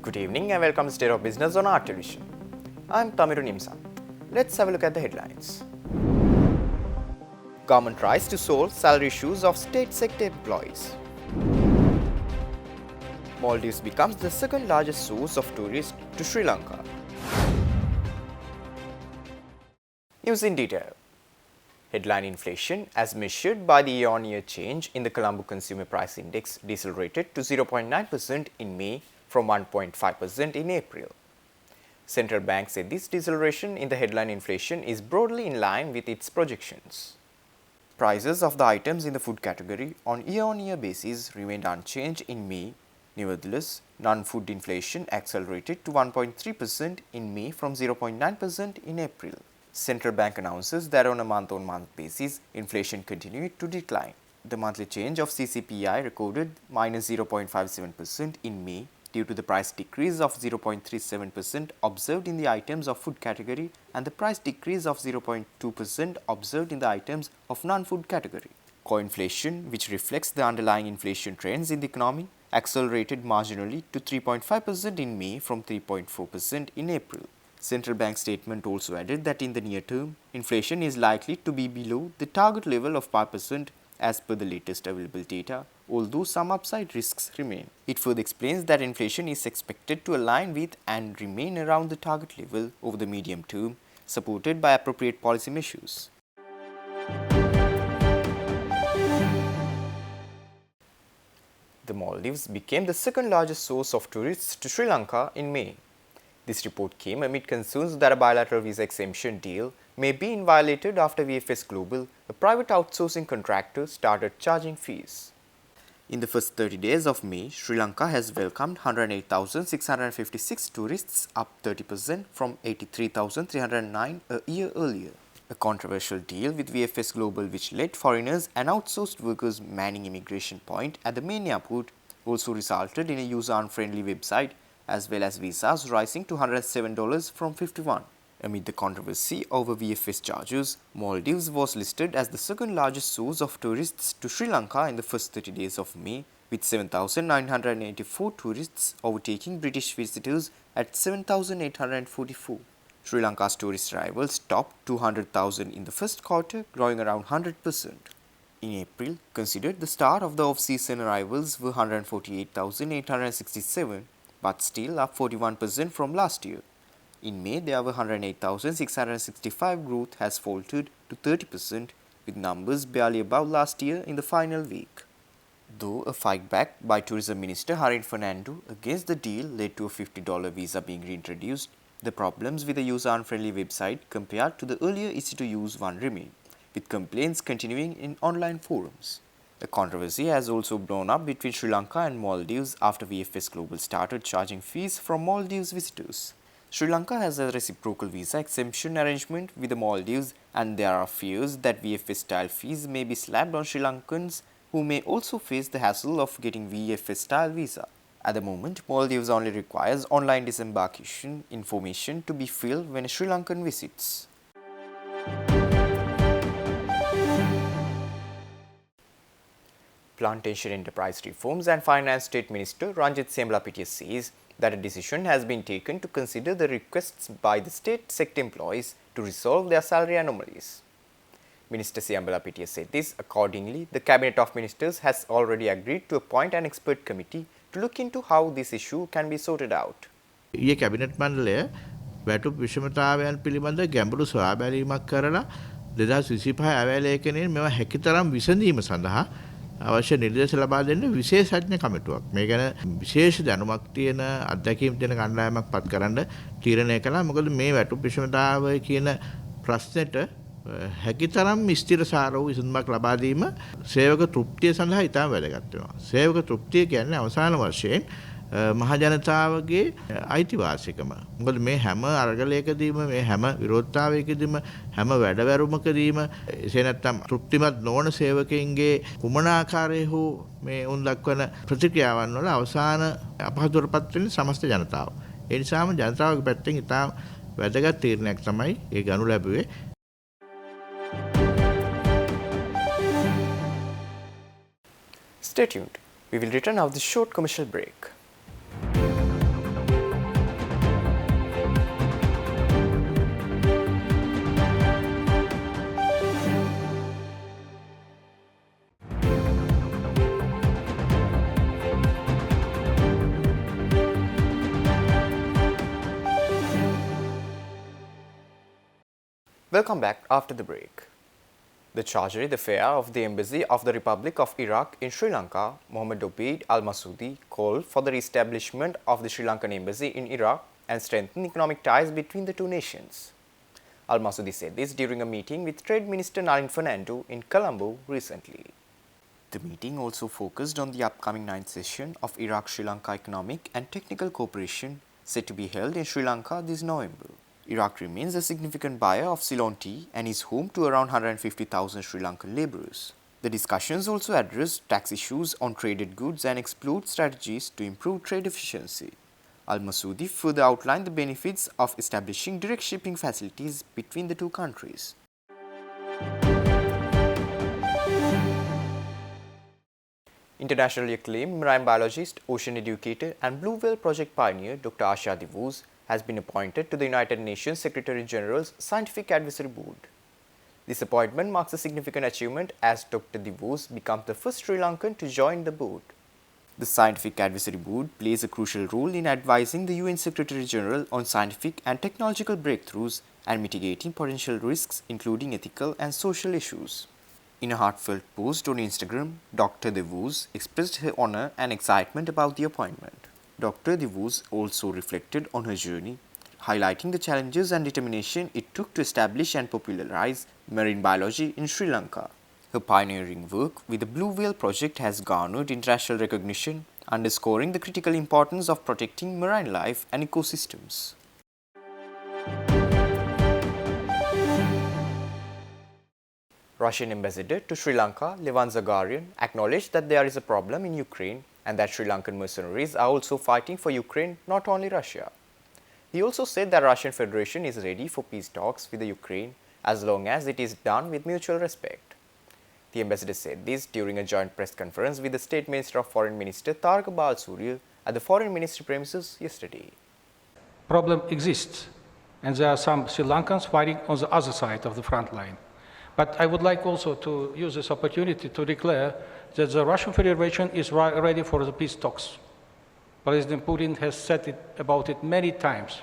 Good evening and welcome to State of Business on Art Television. I'm Tamiru Nimsan. Let's have a look at the headlines. Government tries to solve salary issues of state sector employees. Maldives becomes the second largest source of tourists to Sri Lanka. News in detail. Headline inflation, as measured by the year-on-year change in the Colombo Consumer Price Index, decelerated to 0.9% in May from 1.5% in April. Central Bank said this deceleration in the headline inflation is broadly in line with its projections. Prices of the items in the food category on year-on-year basis remained unchanged in May. Nevertheless, non-food inflation accelerated to 1.3% in May from 0.9% in April. Central Bank announces that on a month-on-month basis, inflation continued to decline. The monthly change of CCPI recorded minus 0.57% in May due to the price decrease of 0.37% observed in the items of food category and the price decrease of 0.2% observed in the items of non-food category. Core inflation, which reflects the underlying inflation trends in the economy, accelerated marginally to 3.5% in May from 3.4% in April. Central Bank statement also added that in the near term, inflation is likely to be below the target level of 5% as per the latest available data, although some upside risks remain. It further explains that inflation is expected to align with and remain around the target level over the medium term, supported by appropriate policy measures. The Maldives became the second largest source of tourists to Sri Lanka in May. This report came amid concerns that a bilateral visa exemption deal may be violated after VFS Global, a private outsourcing contractor, started charging fees. In the first 30 days of May, Sri Lanka has welcomed 108,656 tourists, up 30% from 83,309 a year earlier. A controversial deal with VFS Global, which let foreigners and outsourced workers manning immigration point at the main airport, also resulted in a user-unfriendly website, as well as visas rising to $107 from $51. Amid the controversy over VFS charges, Maldives was listed as the second largest source of tourists to Sri Lanka in the first 30 days of May, with 7,984 tourists overtaking British visitors at 7,844. Sri Lanka's tourist arrivals topped 200,000 in the first quarter, growing around 100%. In April, considered the start of the off-season arrivals were 148,867, but still up 41% from last year. In May, there were 108,665. Growth has faltered to 30%, with numbers barely above last year in the final week. Though a fight back by Tourism Minister Harin Fernando against the deal led to a $50 visa being reintroduced, the problems with the user-unfriendly website compared to the earlier easy-to-use one remain, with complaints continuing in online forums. A controversy has also blown up between Sri Lanka and Maldives after VFS Global started charging fees from Maldives visitors. Sri Lanka has a reciprocal visa exemption arrangement with the Maldives, and there are fears that VFS-style fees may be slapped on Sri Lankans, who may also face the hassle of getting VFS-style visa. At the moment, Maldives only requires online disembarkation information to be filled when a Sri Lankan visits. Plantation Enterprise Reforms and Finance State Minister Ranjit Siambalapitiya says that a decision has been taken to consider the requests by the state sector employees to resolve their salary anomalies. Minister Siambalapitiya said this. Accordingly, the Cabinet of Ministers has already agreed to appoint an expert committee to look into how this issue can be sorted out. ඊයේ cabinet මණ්ඩලය වැටුප් විෂමතාවයන් පිළිබඳ ගැඹුරු සොයා බැලීමක් කරලා 2025 අවලෝකනයේ මේවා හැකිතරම් විසඳීම සඳහා අවශ්‍ය නිර්දේශ ලබා දෙන්න විශේෂඥ කමිටුවක් මේ ගැන විශේෂ දැනුමක් තියෙන අධ්‍යක්ෂකම් තියෙන කණ්ඩායමක් පත් කරන්න තීරණය කළා. මොකද මේ වැටුප් විෂමතාවය කියන ප්‍රශ්නෙට හැකිතරම් ස්ථිරසාර වූ විසඳුමක් ලබා දීම සේවක තෘප්තිය සඳහා ඉතාම වැදගත් වෙනවා. සේවක තෘප්තිය කියන්නේ අවසාන වශයෙන් මහ ජනතාවගේ අයිතිවාසිකම. මොකද මේ හැම අරගලයකදීම මේ හැම විරෝධතාවයකදීම හැම වැඩවැරුමකදීම එසේ නැත්නම් තෘප්තිමත් නොවන සේවකයින්ගේ කුමන ආකාරයේ හෝ මේ උන් දක්වන ප්‍රතික්‍රියාවන් වල අවසාන අපහසුතාවපත් වෙන සමස්ත ජනතාව. ඒ නිසාම ජනතාවගේ පැත්තෙන් ඉතාම වැදගත් තීරණයක් තමයි ඒ ගනු ලැබුවේ. Stay tuned. We will return after this short commercial break. Welcome back after the break. The Charge d'Affaires of the Embassy of the Republic of Iraq in Sri Lanka, Mohammed Obeid Al-Masoudi, called for the re-establishment of the Sri Lankan embassy in Iraq and strengthen economic ties between the two nations. Al-Masoudi said this during a meeting with Trade Minister Nalin Fernando in Colombo recently. The meeting also focused on the upcoming 9th session of Iraq-Sri Lanka Economic and Technical Cooperation set to be held in Sri Lanka this November. Iraq remains a significant buyer of Ceylon tea and is home to around 150,000 Sri Lankan labourers. The discussions also addressed tax issues on traded goods and explored strategies to improve trade efficiency. Al-Masoudi further outlined the benefits of establishing direct shipping facilities between the two countries. Internationally acclaimed marine biologist, ocean educator and blue whale project pioneer Dr. Asha Divuz has been appointed to the United Nations Secretary-General's Scientific Advisory Board. This appointment marks a significant achievement as Dr. Divuz becomes the first Sri Lankan to join the board. The Scientific Advisory Board plays a crucial role in advising the UN Secretary-General on scientific and technological breakthroughs and mitigating potential risks including ethical and social issues. In a heartfelt post on Instagram, Dr. Divuz expressed her honor and excitement about the appointment. Dr. Divuz also reflected on her journey, highlighting the challenges and determination it took to establish and popularize marine biology in Sri Lanka. Her pioneering work with the Blue Whale Project has garnered international recognition, underscoring the critical importance of protecting marine life and ecosystems. Russian ambassador to Sri Lanka, Levan Zagarian, acknowledged that there is a problem in Ukraine and that Sri Lankan mercenaries are also fighting for Ukraine, not only Russia. He also said that Russian Federation is ready for peace talks with the Ukraine as long as it is done with mutual respect. The ambassador said this during a joint press conference with the State Minister of Foreign Minister Tarek Balsurya at the Foreign Ministry premises yesterday. Problem exists, and there are some Sri Lankans fighting on the other side of the front line. But I would like also to use this opportunity to declare that the Russian Federation is ready for the peace talks. President Putin has said about it many times.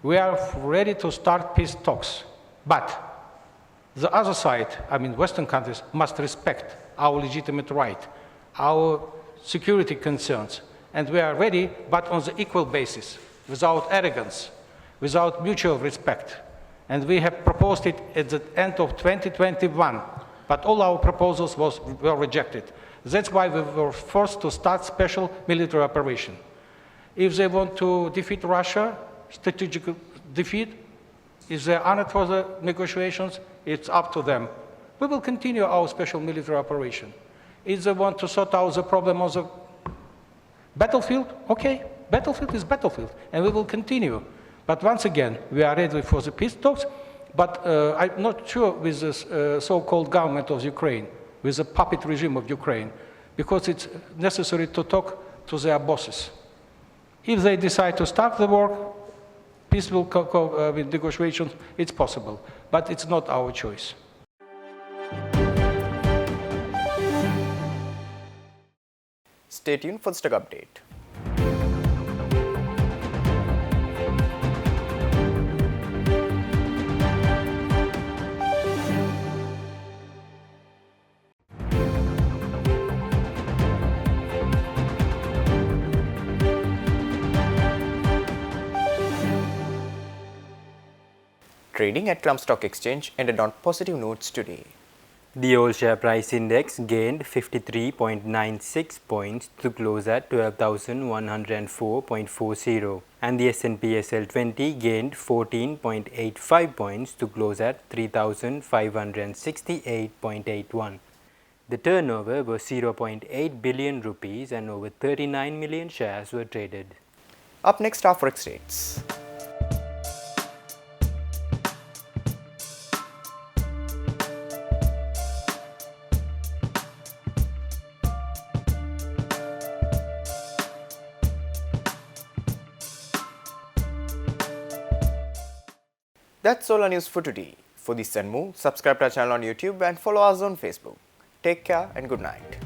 We are ready to start peace talks, but the other side, Western countries, must respect our legitimate right, our security concerns, and we are ready, but on the equal basis, without arrogance, without mutual respect. And we have proposed it at the end of 2021, but all our proposals were rejected. That's why we were forced to start special military operation. If they want to defeat Russia, strategic defeat, if they are honored for the negotiations, it's up to them. We will continue our special military operation. If they want to sort out the problem on the battlefield, okay, battlefield is battlefield, and we will continue. But once again, we are ready for the peace talks, but I'm not sure with this so-called government of Ukraine, with the puppet regime of Ukraine, because it's necessary to talk to their bosses. If they decide to start the war, peaceful with negotiations, it's possible, but it's not our choice. Stay tuned for the stock update. Trading at Colombo Stock Exchange ended on positive notes today. The All Share Price Index gained 53.96 points to close at 12,104.40, and the S&P SL 20 gained 14.85 points to close at 3,568.81. The turnover was 0.8 billion rupees and over 39 million shares were traded. Up next are forex rates. That's all our news for today. For this and more, subscribe to our channel on YouTube and follow us on Facebook. Take care and good night.